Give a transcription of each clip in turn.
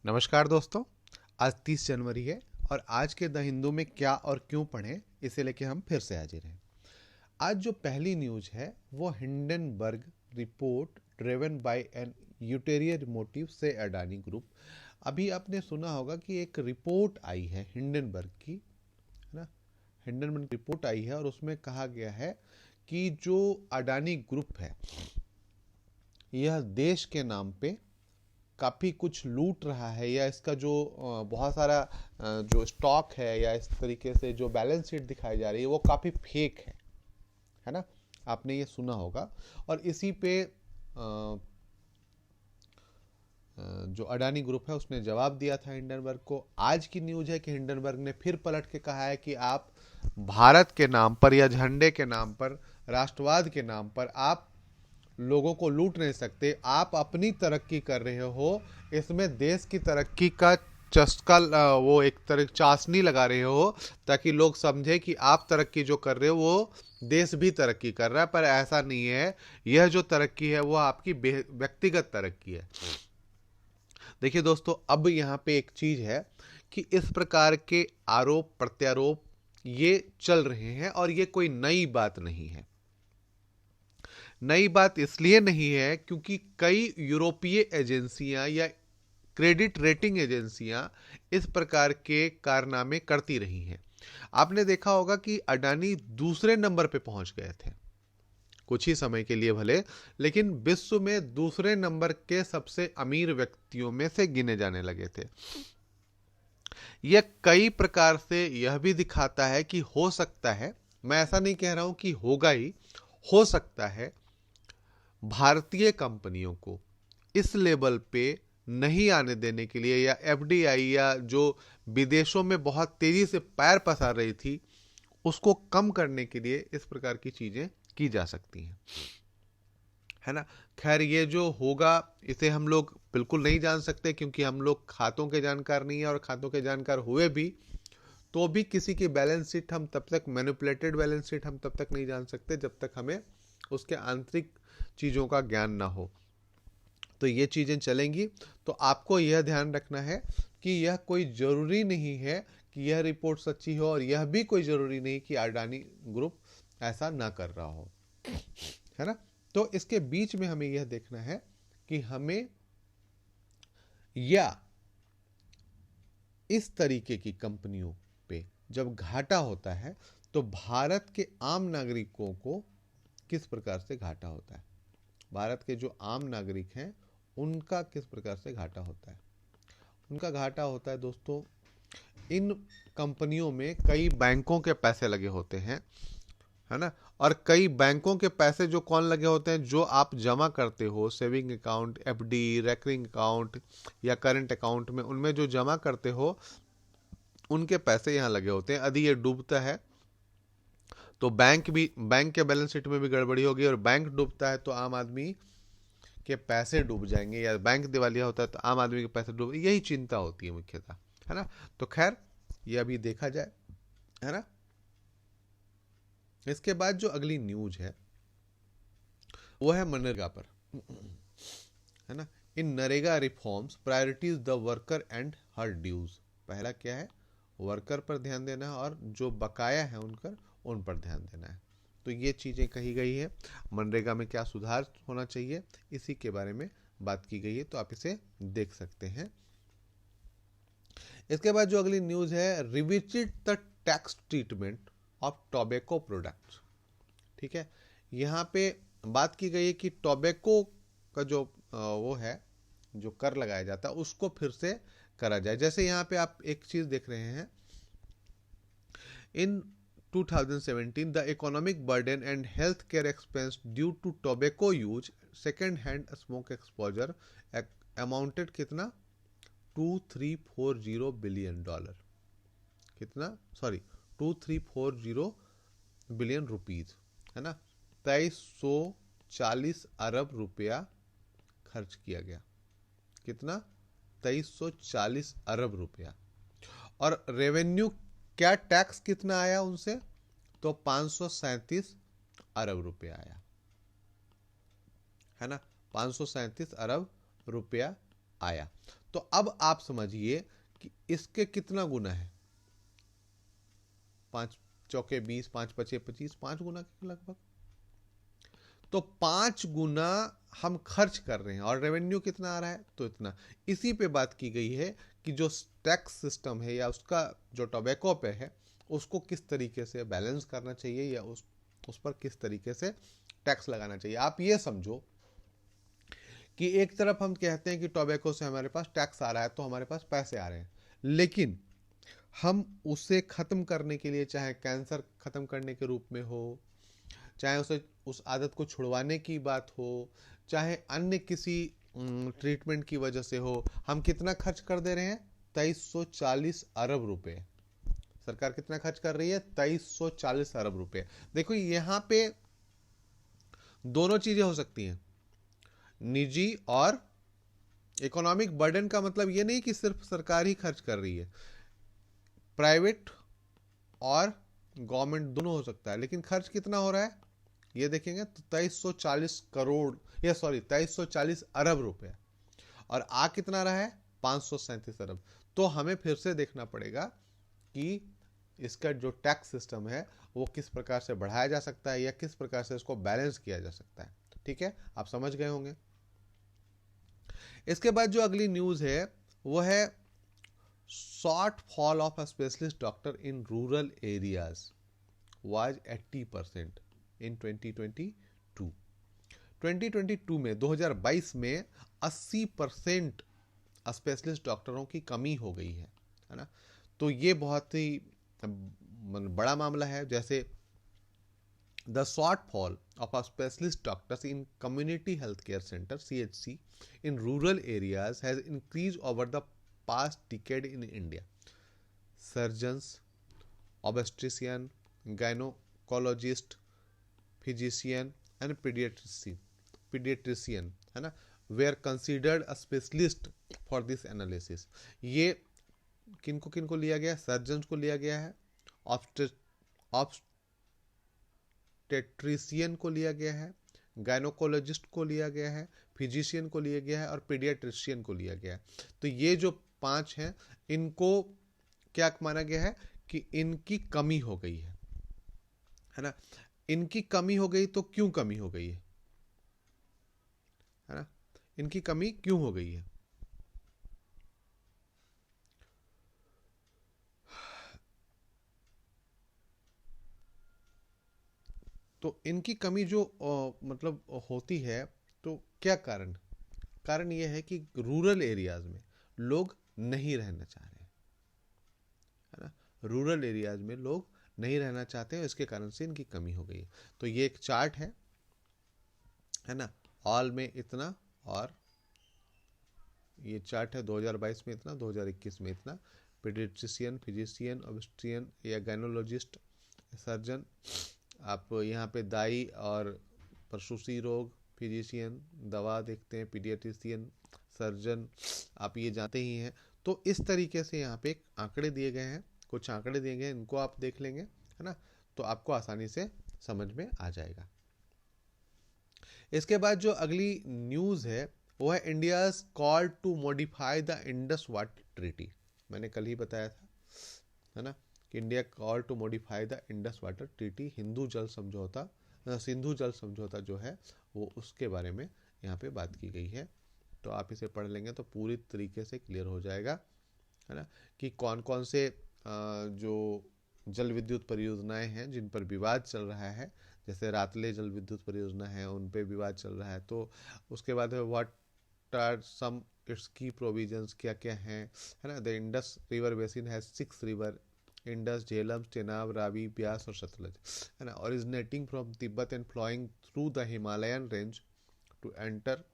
नमस्कार दोस्तों। आज 30 जनवरी है और आज के द हिंदू में क्या और क्यों पढ़ें इसे लेके हम फिर से हाजिर हैं। आज जो पहली न्यूज है वो Hindenburg report driven by an ulterior motive से अडानी ग्रुप। अभी आपने सुना होगा कि एक रिपोर्ट आई है हिंडनबर्ग की, है ना। हिंडनबर्ग रिपोर्ट आई है और उसमें कहा गया है कि जो अडानी ग्रुप है यह देश के नाम पे काफ़ी कुछ लूट रहा है, या इसका जो बहुत सारा जो स्टॉक है या इस तरीके से जो बैलेंस शीट दिखाई जा रही है वो काफ़ी फेक है ना। आपने ये सुना होगा। और इसी पे जो अडानी ग्रुप है उसने जवाब दिया था हिंडनबर्ग को। आज की न्यूज है कि हिंडनबर्ग ने फिर पलट के कहा है कि आप भारत के नाम पर या झंडे के नाम पर, राष्ट्रवाद के नाम पर आप लोगों को लूट नहीं सकते। आप अपनी तरक्की कर रहे हो, इसमें देश की तरक्की का चस्का, वो एक तरह चाशनी लगा रहे हो ताकि लोग समझे कि आप तरक्की जो कर रहे हो वो देश भी तरक्की कर रहा है। पर ऐसा नहीं है। यह जो तरक्की है वो आपकी व्यक्तिगत तरक्की है। देखिए दोस्तों, अब यहाँ पे एक चीज है कि इस प्रकार के आरोप प्रत्यारोप ये चल रहे हैं और ये कोई नई बात नहीं है। नई बात इसलिए नहीं है क्योंकि कई यूरोपीय एजेंसियां या क्रेडिट रेटिंग एजेंसियां इस प्रकार के कारनामे करती रही हैं। आपने देखा होगा कि अडानी दूसरे नंबर पे पहुंच गए थे कुछ ही समय के लिए भले, लेकिन विश्व में दूसरे नंबर के सबसे अमीर व्यक्तियों में से गिने जाने लगे थे। यह कई प्रकार से यह भी दिखाता है कि हो सकता है, मैं ऐसा नहीं कह रहा हूं कि होगा ही, हो सकता है भारतीय कंपनियों को इस लेवल पे नहीं आने देने के लिए, या एफडीआई या जो विदेशों में बहुत तेजी से पैर पसार रही थी उसको कम करने के लिए इस प्रकार की चीजें की जा सकती हैं, है ना। खैर, ये जो होगा इसे हम लोग बिल्कुल नहीं जान सकते क्योंकि हम लोग खातों के जानकार नहीं है, और खातों के जानकार हुए भी तो भी किसी की बैलेंस शीट हम तब तक, मैनिपुलेटेड बैलेंस शीट हम तब तक नहीं जान सकते जब तक हमें उसके आंतरिक चीजों का ज्ञान ना हो। तो ये चीजें चलेंगी। तो आपको यह ध्यान रखना है कि यह कोई जरूरी नहीं है कि यह रिपोर्ट सच्ची हो, और यह भी कोई जरूरी नहीं कि अडानी ग्रुप ऐसा ना कर रहा हो, है ना। तो इसके बीच में हमें यह देखना है कि हमें या इस तरीके की कंपनियों पे जब घाटा होता है तो भारत के आम नागरिकों को किस प्रकार से घाटा होता है, भारत के जो आम नागरिक हैं उनका किस प्रकार से घाटा होता है। उनका घाटा होता है दोस्तों, इन कंपनियों में कई बैंकों के पैसे लगे होते हैं, है ना। और कई बैंकों के पैसे जो कौन लगे होते हैं, जो आप जमा करते हो saving account, FD, recurring account या करंट अकाउंट में, उनमें जो जमा करते हो उनके पैसे यहाँ लगे होते हैं। यदि ये डूबता है तो बैंक के बैलेंस शीट में भी गड़बड़ी होगी, और बैंक डूबता है तो आम आदमी के पैसे डूब जाएंगे, या बैंक दिवालिया होता है तो आम आदमी के पैसे डूब, यही चिंता होती है मुख्यतः, है ना। तो खैर, ये अभी देखा जाए, है ना। इसके बाद जो अगली न्यूज है वो है मनरेगा पर, है ना। In NREGA reforms prioritises the worker and her dues. पहला क्या है, वर्कर पर ध्यान देना है और जो बकाया है उन पर ध्यान देना है। तो ये चीजें कही गई है। मनरेगा में क्या सुधार होना चाहिए इसी के बारे में बात की गई है, तो आप इसे देख सकते हैं। इसके बाद जो अगली न्यूज है, revisit the tax treatment of tobacco products. ठीक है, यहाँ पे बात की गई है कि टोबैको का जो वो है, जो कर लगाया जाता है उसको फिर से करा जाए। जैसे यहाँ पे आप एक चीज देख रहे हैं, इन 2017 the economic burden and health care expense due to tobacco use, second hand smoke exposure amounted कितना, 2340 बिलियन डॉलर, कितना, सॉरी, 2340 बिलियन रुपीज, है ना। 2340 अरब रुपया खर्च किया गया। कितना, 2340 अरब रुपया। और रेवेन्यू, क्या टैक्स कितना आया उनसे, तो 537 अरब रुपया आया, है ना। 537 अरब रुपया आया। तो अब आप समझिए कि इसके कितना गुना है, 5 चौके 20, 5 पचे 25, 5 गुना के लगभग। तो 5 गुना हम खर्च कर रहे हैं और रेवेन्यू कितना आ रहा है, तो इतना। इसी पे बात की गई है कि जो टैक्स सिस्टम है या उसका जो टोबैको पे है उसको किस तरीके से बैलेंस करना चाहिए या उस पर किस तरीके से टैक्स लगाना चाहिए। आप ये समझो कि एक तरफ हम कहते हैं कि टोबैको से हमारे पास टैक्स आ रहा है तो हमारे पास पैसे आ रहे हैं, लेकिन हम उसे खत्म करने के लिए, चाहे कैंसर खत्म करने के रूप में हो, चाहे उसे उस आदत को छुड़वाने की बात हो, चाहे अन्य किसी ट्रीटमेंट की वजह से हो, हम कितना खर्च कर दे रहे हैं, 2340 अरब रुपए। सरकार कितना खर्च कर रही है, 2340 अरब रुपए। देखो यहाँ पे दोनों चीजें हो सकती हैं, निजी और इकोनॉमिक बर्डन का मतलब ये नहीं कि सिर्फ सरकार ही खर्च कर रही है, प्राइवेट और गवर्नमेंट दोनों हो सकता है, लेकिन खर्च कितना हो रहा है ये देखेंगे तो 2340 करोड़, या सॉरी 2340 अरब रुपए, और आ कितना रहा है, 537 अरब। तो हमें फिर से देखना पड़ेगा कि इसका जो टैक्स सिस्टम है वो किस प्रकार से बढ़ाया जा सकता है या किस प्रकार से इसको बैलेंस किया जा सकता है। ठीक है, आप समझ गए होंगे। इसके बाद जो अगली न्यूज है वो है short fall of a specialist doctor in rural areas was 80% इन 2022। 2022 में 2022 में 80% स्पेशलिस्ट डॉक्टरों की कमी हो गई है ना। तो ये बहुत ही बड़ा मामला है। जैसे the shortfall of a specialist doctors in community health care centre CHC in rural areas has increased over the past decade in India. Surgeons, obstetrician, gynecologist, physician and pediatrician है ना, were considered a specialist for this analysis. ये किनको किनको लिया गया, surgeon को लिया गया है, ऑब्स्टेट्रिशियन को लिया गया है, गायनोकोलॉजिस्ट को लिया गया है, फिजिशियन को लिया गया है और पीडियाट्रिशियन को लिया गया है। तो ये जो 5 हैं इनको क्या माना गया है कि इनकी कमी हो गई है ना। इनकी कमी हो गई तो क्यों कमी हो गई है ना, इनकी कमी क्यों हो गई है। तो इनकी कमी जो मतलब होती है, तो क्या कारण, कारण यह है कि रूरल एरियाज में लोग नहीं रहना चाह रहे है ना, रूरल एरियाज में लोग नहीं रहना चाहते हैं, इसके कारण से इनकी कमी हो गई है। तो ये एक चार्ट है ना, ऑल में इतना, और ये चार्ट है 2022 में इतना, 2021 में इतना। पीडियाट्रिशियन, फिजिशियन, ऑब्स्टेट्रिशियन या गायनोलॉजिस्ट, सर्जन, आप यहाँ पे दाई और प्रसूति रोग, फिजिशियन दवा देखते हैं, पीडियाट्रिशियन, सर्जन आप ये जानते ही हैं। तो इस तरीके से यहाँ पे एक आंकड़े दिए गए हैं, कुछ आंकड़े दिए गए हैं, इनको आप देख लेंगे है ना, तो आपको आसानी से समझ में आ जाएगा। इसके बाद जो अगली न्यूज़ है वो है India's call to modify the Indus water treaty. मैंने कल ही बताया था है ना कि India call to modify the Indus water treaty, Hindu जल समझौता, सिंधु जल समझौता जो है वो उसके बारे में यहाँ पे बात की गई है। तो आप इसे पढ़ लेंगे तो पूरी तरीके से क्लियर हो जाएगा है ना कि कौन कौन से जो जल विद्युत परियोजनाएं हैं जिन पर विवाद चल रहा है, जैसे रातले जल विद्युत परियोजना है उन पे विवाद चल रहा है। तो उसके बाद है what are some its key provisions, क्या क्या हैं है ना। The Indus river basin has 6 river, Indus, Jhelum, Chenab, Ravi, Beas और सतलज है ना, originating from Tibet and flowing through the Himalayan range to enter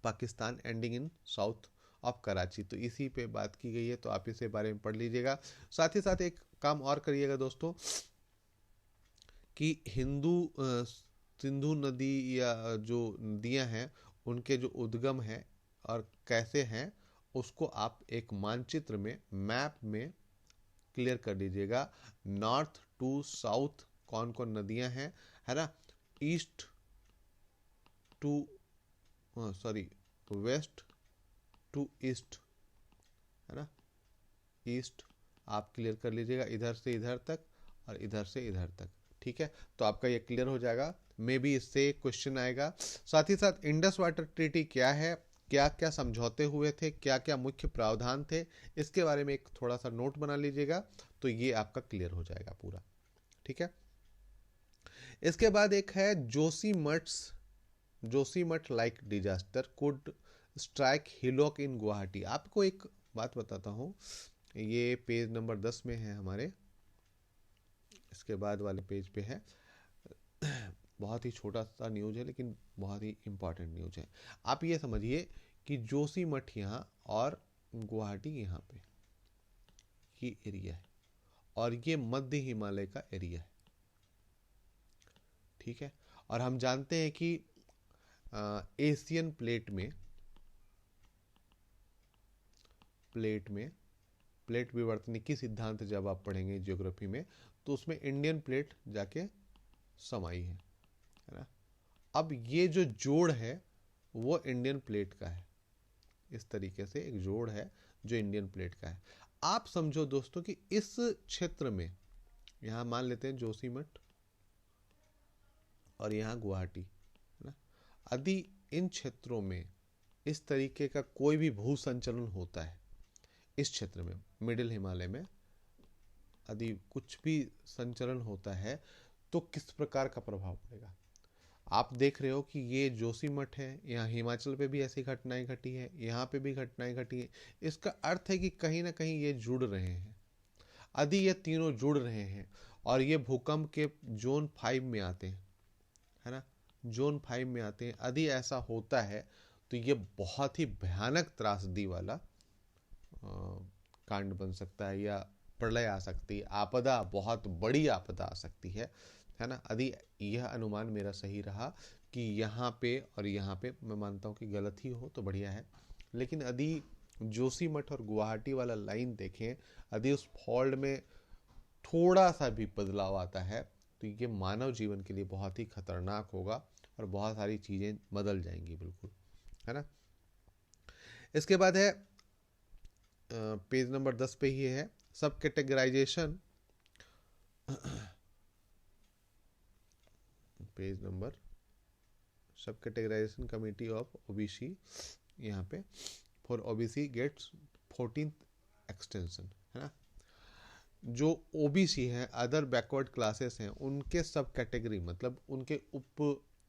Pakistan ending in south of Karachi. तो इसी पे बात की गई है, तो आप इसे बारे में पढ़ लीजिएगा। साथ ही साथ एक काम और करिएगा दोस्तों कि सिंधु नदी या जो नदियां हैं उनके जो उद्गम है और कैसे हैं उसको आप एक मानचित्र में, मैप में क्लियर कर दीजिएगा। नॉर्थ टू साउथ कौन कौन नदियां हैं है ना, east to west to east है ना। ईस्ट आप क्लियर कर लीजिएगा, इधर से इधर तक और इधर से इधर तक, ठीक है। तो आपका ये क्लियर हो जाएगा, मे बी इससे क्वेश्चन आएगा। साथ ही साथ इंडस वाटर ट्रीटी क्या है, क्या क्या समझौते हुए थे, क्या क्या मुख्य प्रावधान थे, इसके बारे में एक थोड़ा सा नोट बना लीजिएगा, तो ये आपका क्लियर हो जाएगा पूरा, ठीक है। इसके बाद एक है Joshimath like disaster could strike hillock in Guwahati. आपको एक बात बताता हूँ, ये पेज नंबर 10 में है हमारे, इसके बाद वाले पेज पे है। बहुत ही छोटा सा न्यूज है लेकिन बहुत ही इंपॉर्टेंट न्यूज है। आप ये समझिए कि जोशीमठ यहाँ और गुवाहाटी यहाँ पे ये एरिया है, और ये मध्य हिमालय का एरिया है, ठीक है। और हम जानते हैं कि एशियन प्लेट विवर्तनिकी सिद्धांत जब आप पढ़ेंगे ज्योग्राफी में, तो उसमें इंडियन प्लेट जाके समाई है ना। अब ये जो जोड़ है वो इंडियन प्लेट का है, इस तरीके से एक जोड़ है जो इंडियन प्लेट का है। आप समझो दोस्तों कि इस क्षेत्र में, यहां मान लेते हैं जोशीमठ और यहां गुवाहाटी, है ना। यदि इन क्षेत्रों में इस तरीके का कोई भी भू संचलन होता है, इस क्षेत्र में मिडिल हिमालय में यदि कुछ भी संचलन होता है, तो किस प्रकार का प्रभाव पड़ेगा। आप देख रहे हो कि ये जोशीमठ है, यहाँ हिमाचल पे भी ऐसी घटनाएं घटी है, यहाँ पे भी घटनाएं घटी है। इसका अर्थ है कि कहीं ना कहीं ये जुड़ रहे हैं। यदि ये तीनों जुड़ रहे हैं और ये भूकंप के जोन 5 में आते हैं, है ना, जोन 5 में आते हैं, यदि ऐसा होता है तो ये बहुत ही भयानक त्रासदी वाला कांड बन सकता है, या प्रलय आ सकती है, आपदा, बहुत बड़ी आपदा आ सकती है ना। यदि यह अनुमान मेरा सही रहा कि यहाँ पे और यहाँ पे, मैं मानता हूँ कि गलत ही हो तो बढ़िया है, लेकिन यदि जोशीमठ और गुवाहाटी वाला लाइन देखें, यदि उस फॉल्ट में थोड़ा सा भी बदलाव आता है तो ये मानव जीवन के लिए बहुत ही खतरनाक होगा और बहुत सारी चीज़ें बदल जाएंगी बिल्कुल, है ना। इसके बाद है पेज नंबर 10 पे ही है सब कैटेगराइजेशन, पेज नंबर सब कैटेगराइजेशन कमेटी ऑफ ओबीसी, यहाँ पे for OBC gets 14th extension, है ना। जो ओबीसी हैं, अदर बैकवर्ड क्लासेस हैं, उनके सब कैटेगरी मतलब उनके उप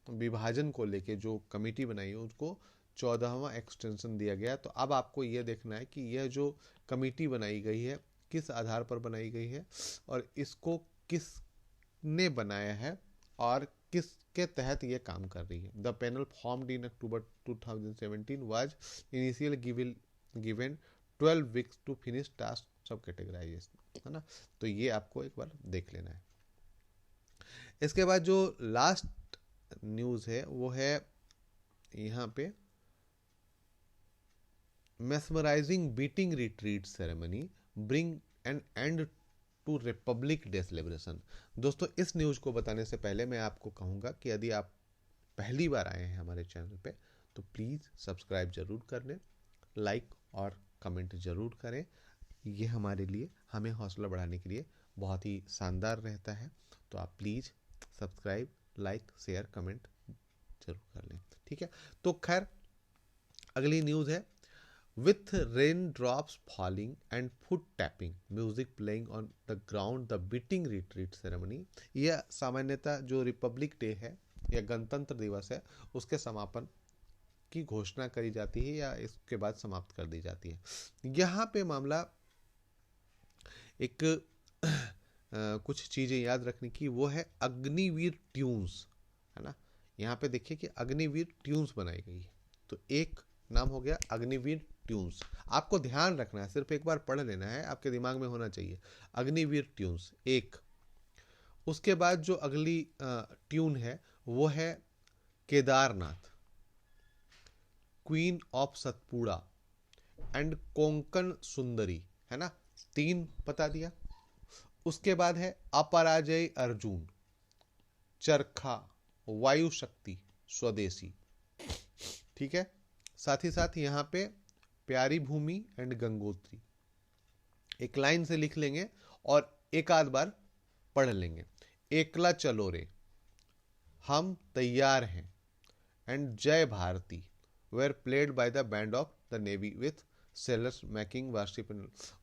विभाजन को लेके जो कमेटी बनाई है उसको 14वां एक्सटेंशन दिया गया। तो अब आपको यह देखना है कि यह जो कमेटी बनाई गई है किस आधार पर बनाई गई है और इसको किसने बनाया है और किसके तहत ये काम कर रही है। The panel formed in October 2017 was initial given 12 weeks to finish task sub categorisation, है ना। तो ये आपको एक बार देख लेना है। इसके बाद जो लास्ट न्यूज़ है वो है यहाँ पे mesmerising beating retreat ceremony bring an end to Republic Day celebration. दोस्तों इस न्यूज़ को बताने से पहले मैं आपको कहूँगा कि यदि आप पहली बार आए हैं हमारे चैनल पे तो प्लीज़ सब्सक्राइब जरूर कर लें, लाइक और कमेंट जरूर करें। ये हमारे लिए, हमें हौसला बढ़ाने के लिए बहुत ही शानदार रहता है। तो आप please subscribe, like, share, comment जरूर कर लें, ठीक है। तो खैर अगली न्यूज़ है with rain drops falling and foot tapping music playing on the ground the beating retreat ceremony. यह सामान्यतः जो रिपब्लिक डे है या गणतंत्र दिवस है उसके समापन की घोषणा करी जाती है या इसके बाद समाप्त कर दी जाती है। यहाँ पे मामला एक कुछ चीज़ें याद रखने की, वो है अग्निवीर ट्यून्स, है ना। यहाँ पे देखिए कि अग्निवीर ट्यून्स बनाई गई है, तो एक नाम हो गया अग्निवीर ट्यून्स। आपको ध्यान रखना है, सिर्फ एक बार पढ़ लेना है, आपके दिमाग में होना चाहिए अग्निवीर ट्यून्स एक। उसके बाद जो अगली ट्यून है वो है Kedarnath, queen of Satpura and Konkan सुंदरी, है ना, 3 बता दिया। उसके बाद है अपराजय अर्जुन, चरखा, वायु शक्ति, स्वदेशी, ठीक है। साथ ही साथ यहाँ पे प्यारी भूमि एंड गंगोत्री। एक लाइन से लिख लेंगे और एक आध बार पढ़ लेंगे। एकला चलो रे, हम तैयार हैं, and Jai Bharati were played by the band of the navy with sailors making warship.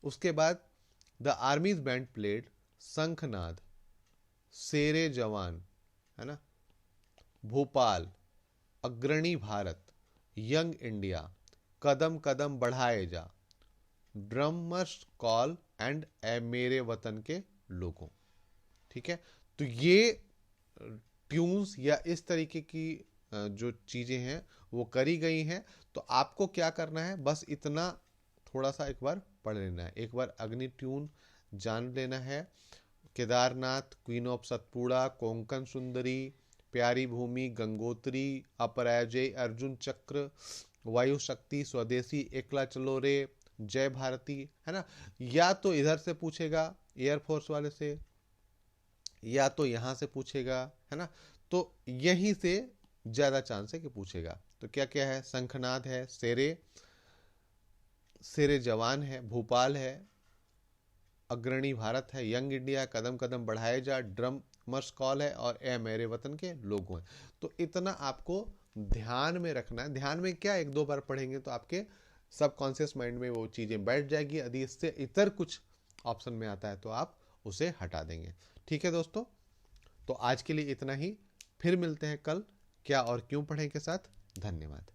उसके बाद द आर्मीज बैंड प्लेड शंखनाद, शेरे जवान, है ना, भोपाल, अग्रणी भारत, यंग इंडिया, कदम कदम बढ़ाए जा, ड्रमर्स कॉल एंड ए मेरे वतन के लोगों। ठीक है, तो ये ट्यून्स या इस तरीके की जो चीजें हैं वो करी गई हैं। तो आपको क्या करना है, बस इतना थोड़ा सा एक बार पढ़ लेना है, एक बार अग्नि ट्यून जान लेना है। केदारनाथ, क्वीन ऑफ सतपुड़ा, कोंकण सुंदरी, प्यारी भूमि, गंगोत्री, अपराजय, अर्जुन चक्र, वायु शक्ति, स्वदेशी, एकला चलो रे, जय भारती, है ना। या तो इधर से पूछेगा एयरफोर्स वाले से, या तो यहां से पूछेगा, है ना। तो यहीं से ज्यादा चांस है कि पूछेगा। तो क्या क्या है, शंखनाद है, शेरे जवान है, भोपाल है, अग्रणी भारत है, यंग इंडिया, कदम कदम बढ़ाए जा, ड्रम मर्स कॉल है, और ए मेरे वतन के लोगों है। तो इतना आपको ध्यान में रखना है। ध्यान में क्या, एक दो बार पढ़ेंगे तो आपके सबकॉन्शियस माइंड में वो चीजें बैठ जाएगी। यदि इससे इतर कुछ ऑप्शन में आता है तो आप उसे हटा देंगे। ठीक है दोस्तों, तो आज के लिए इतना ही। फिर मिलते हैं कल क्या और क्यों पढ़ें के साथ। धन्यवाद।